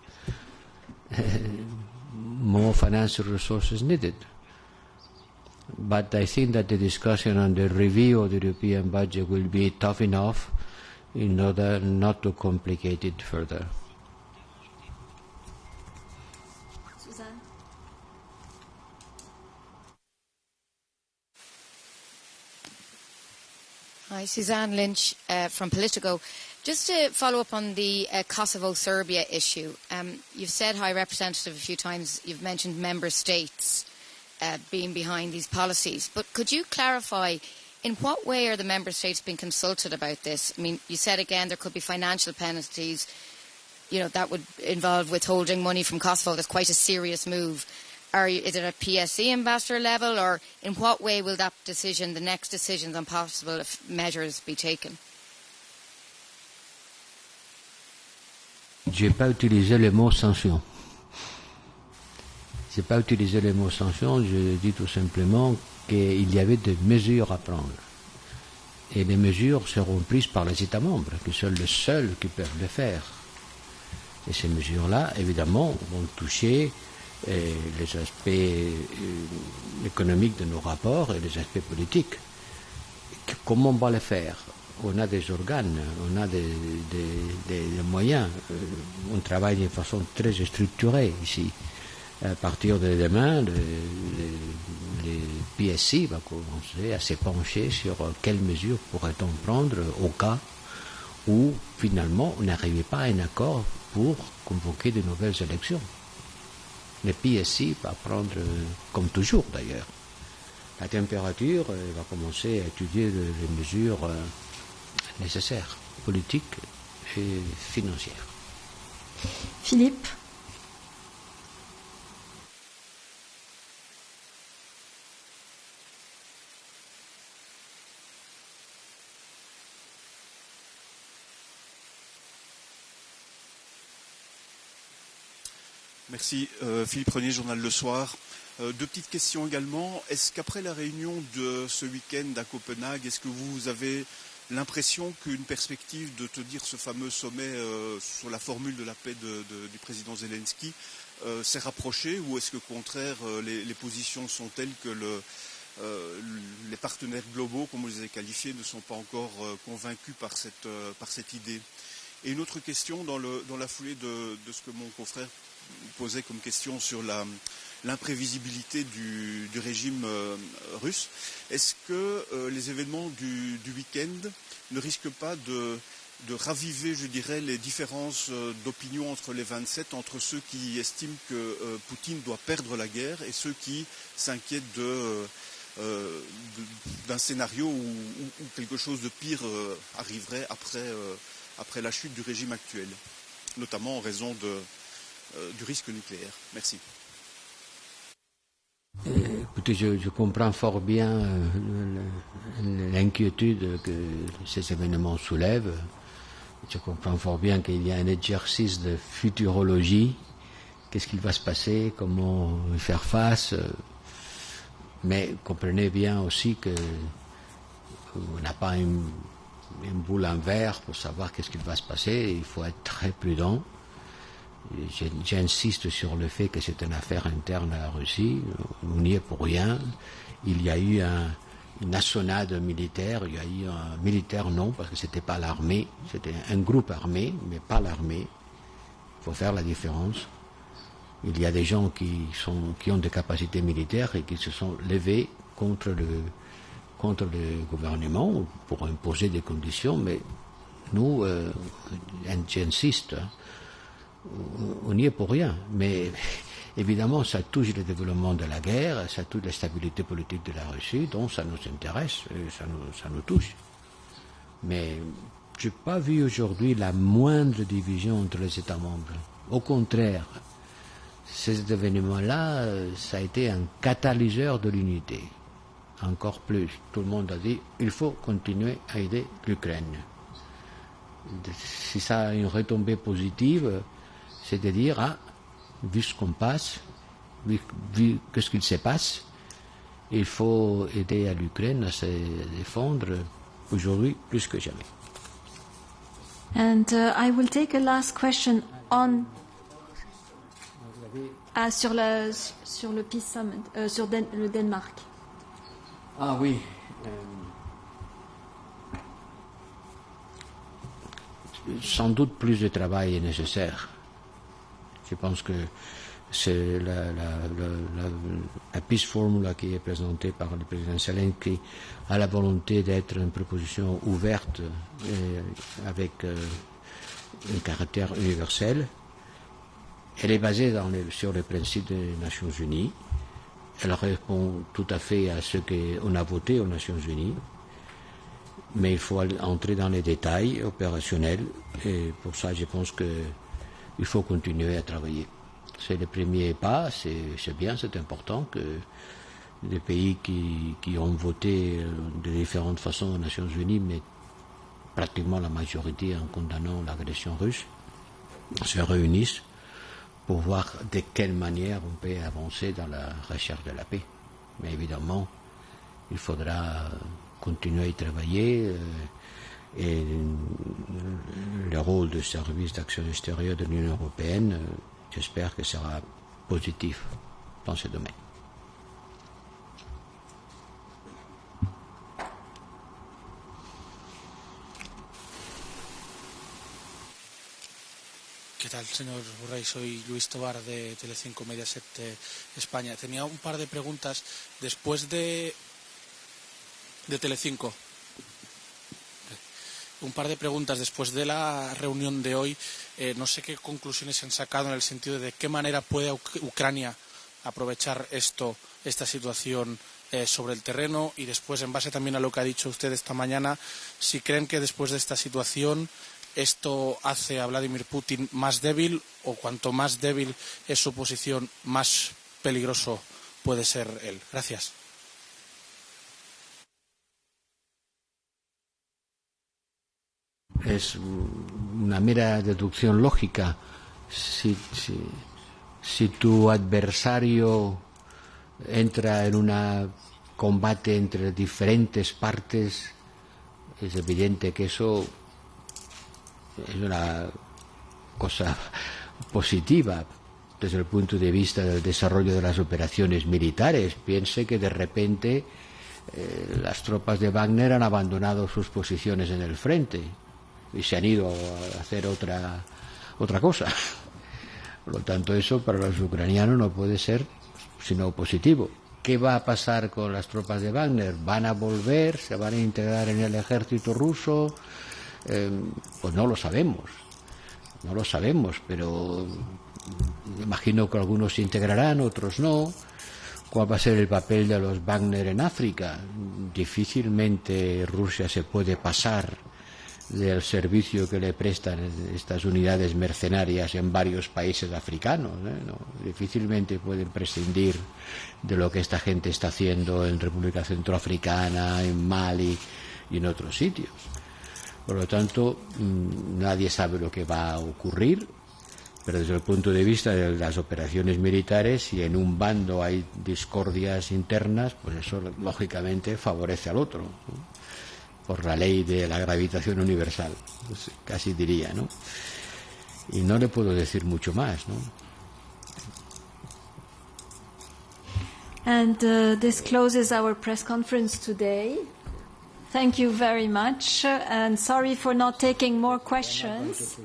more financial resources needed. But I think that the discussion on the review of the European budget will be tough enough in order not to complicate it further.
Suzanne?
Hi, Suzanne Lynch from Politico. Just to follow up on the Kosovo-Serbia issue, you've said, High Representative, a few times, you've mentioned member states being behind these policies. But could you clarify, in what way are the member states being consulted about this? I mean, you said again there could be financial penalties, that would involve withholding money from Kosovo. That's quite a serious move. Is it at PSC ambassador level, or in what way will that decision, the next decisions on possible measures, be taken?
Je n'ai pas utilisé le mot sanction. Je n'ai pas utilisé le mot sanction, je dis tout simplement qu'il y avait des mesures à prendre. Et les mesures seront prises par les États membres, qui sont les seuls qui peuvent le faire. Et ces mesures-là, évidemment, vont toucher les aspects économiques de nos rapports et les aspects politiques. Comment on va le faire? On a des organes, on a des moyens. On travaille de façon très structurée ici. À partir de demain, les PSI va commencer à se pencher sur quelles mesures pourrait-on prendre au cas où finalement on n'arrivait pas à un accord pour convoquer de nouvelles élections. Le PSI va prendre, comme toujours d'ailleurs, la température et va commencer à étudier les mesures nécessaires, politiques et financières.
Philippe?
Merci. Philippe Renier, journal Le Soir. Deux petites questions également. Est-ce qu'après la réunion de ce week-end à Copenhague, est-ce que vous avez l'impression qu'une perspective de tenir ce fameux sommet sur la formule de la paix du président Zelensky s'est rapprochée, ou est-ce qu'au contraire les positions sont telles que les partenaires globaux, comme vous les avez qualifiés, ne sont pas encore convaincus par cette idée? Et une autre question dans la foulée de ce que mon confrère posait comme question sur l'imprévisibilité du régime russe. Est-ce que les événements du week-end ne risquent pas de raviver, je dirais, les différences d'opinion entre les 27, entre ceux qui estiment que Poutine doit perdre la guerre et ceux qui s'inquiètent d'un scénario où quelque chose de pire arriverait après la chute du régime actuel, notamment en raison du risque nucléaire? Merci.
Écoutez, je comprends fort bien l'inquiétude que ces événements soulèvent. Je comprends fort bien qu'il y a un exercice de futurologie. Qu'est-ce qu'il va se passer? Comment faire face? Mais comprenez bien aussi qu'on n'a pas une boule en verre pour savoir qu'est-ce qu'il va se passer. Il faut être très prudent. J'insiste sur le fait que c'est une affaire interne à la Russie. On n'y est pour rien. Il y a eu une assonade militaire. Il y a eu un militaire, non, parce que c'était pas l'armée. C'était un groupe armé, mais pas l'armée. Il faut faire la différence. Il y a des gens qui ont des capacités militaires et qui se sont levés contre le gouvernement pour imposer des conditions, mais nous, j'insiste, on n'y est pour rien. Mais évidemment, ça touche le développement de la guerre, ça touche la stabilité politique de la Russie, donc ça nous intéresse, ça nous touche. Mais je n'ai pas vu aujourd'hui la moindre division entre les États membres. Au contraire, ces événements-là, ça a été un catalyseur de l'unité. Encore plus, tout le monde a dit il faut continuer à aider l'Ukraine. Si ça a une retombée positive, c'est de dire vu ce qu'on passe, vu ce qu'il se passe, il faut aider à l'Ukraine à se défendre aujourd'hui plus que jamais.
And I will take a last question on sur le Peace Summit, sur le Danemark.
Ah oui. Sans doute plus de travail est nécessaire. Je pense que c'est la Peace Formula qui est présentée par le président Zelensky a la volonté d'être une proposition ouverte avec un caractère universel. Elle est basée sur les principes des Nations Unies. Elle répond tout à fait à ce qu'on a voté aux Nations Unies. Mais il faut entrer dans les détails opérationnels. Et pour ça, je pense qu'il faut continuer à travailler. C'est le premier pas, c'est bien, c'est important que les pays qui ont voté de différentes façons aux Nations Unies, mais pratiquement la majorité en condamnant l'agression russe, se réunissent pour voir de quelle manière on peut avancer dans la recherche de la paix. Mais évidemment, il faudra continuer à y travailler. Et le rôle du service d'action extérieure de l'Union européenne, j'espère que sera positif dans ce domaine.
¿Qué tal, señor Borrell? Soy Luis Tobar de Telecinco Mediaset España. Tenía un par de preguntas después de Telecinco. Un par de preguntas después de la reunión de hoy. No sé qué conclusiones se han sacado en el sentido de qué manera puede Ucrania aprovechar esta situación sobre el terreno, y después, en base también a lo que ha dicho usted esta mañana, si creen que después de esta situación esto hace a Vladimir Putin más débil, o cuanto más débil es su posición, más peligroso puede ser él. Gracias.
Es una mera deducción lógica. Si tu adversario entra en un combate entre diferentes partes, es evidente que eso es una cosa positiva desde el punto de vista del desarrollo de las operaciones militares. Piense que de repente las tropas de Wagner han abandonado sus posiciones en el frente y se han ido a hacer otra cosa. Por lo tanto, eso para los ucranianos no puede ser sino positivo. ¿Qué va a pasar con las tropas de Wagner? ¿Van a volver? ¿Se van a integrar en el ejército ruso? Pues no lo sabemos. No lo sabemos, pero imagino que algunos se integrarán, otros no. ¿Cuál va a ser el papel de los Wagner en África? Difícilmente Rusia se puede pasar del servicio que le prestan estas unidades mercenarias en varios países africanos, ¿no? Difícilmente pueden prescindir de lo que esta gente está haciendo en República Centroafricana, en Mali y en otros sitios. Por lo tanto, nadie sabe lo que va a ocurrir, pero desde el punto de vista de las operaciones militares, si en un bando hay discordias internas, pues eso lógicamente favorece al otro, ¿no? Por la ley de la gravitación universal, pues casi diría, ¿no? Y no le puedo decir mucho más, ¿no?
And this closes our press conference today. Thank you very much, and sorry for not taking more questions.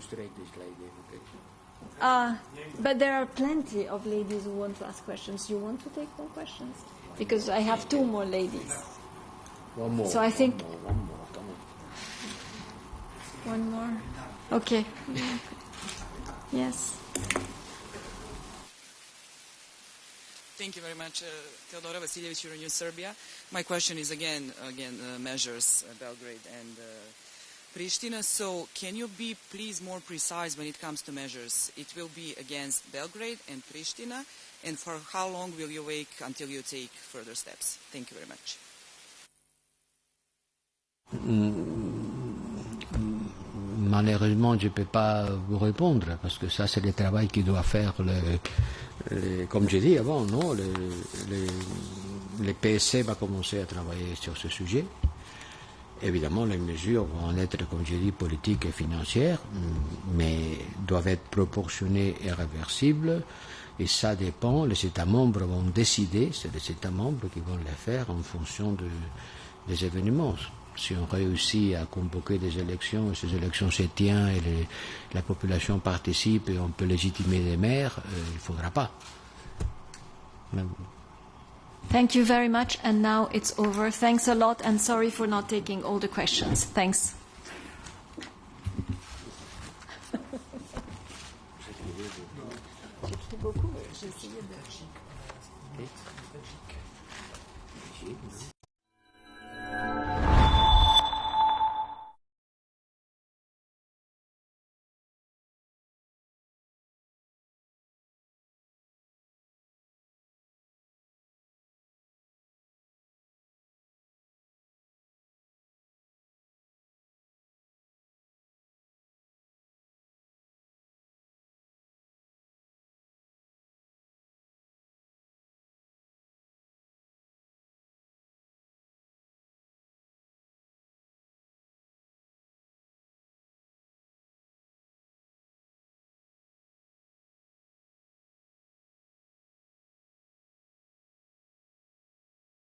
But there are plenty of ladies who want to ask questions. You want to take more questions? Because I have two more ladies.
One more.
So I think
One more.
one more. Okay. Yes.
Thank you very much, Teodora Vasiljevic, Reunion, Serbia. My question is again measures Belgrade and Pristina. So can you be please more precise when it comes to measures? It will be against Belgrade and Pristina, and for how long will you wait until you take further steps? Thank you very much.
Malheureusement, je ne peux pas vous répondre parce que ça, c'est le travail qui doit faire, comme j'ai dit avant, non, le PSC va commencer à travailler sur ce sujet. Évidemment, les mesures vont être, comme j'ai dit, politiques et financières, mais doivent être proportionnées et réversibles. Et ça dépend, les États membres vont décider, c'est les États membres qui vont le faire en fonction des événements. Si on réussit à convoquer des élections, et ces élections se tiennent et la population participe et on peut légitimer les maires, il ne faudra pas.
Thank you very much, and now it's over. Thanks a lot, and sorry for not taking all the questions. Thanks. J'ai essayé de...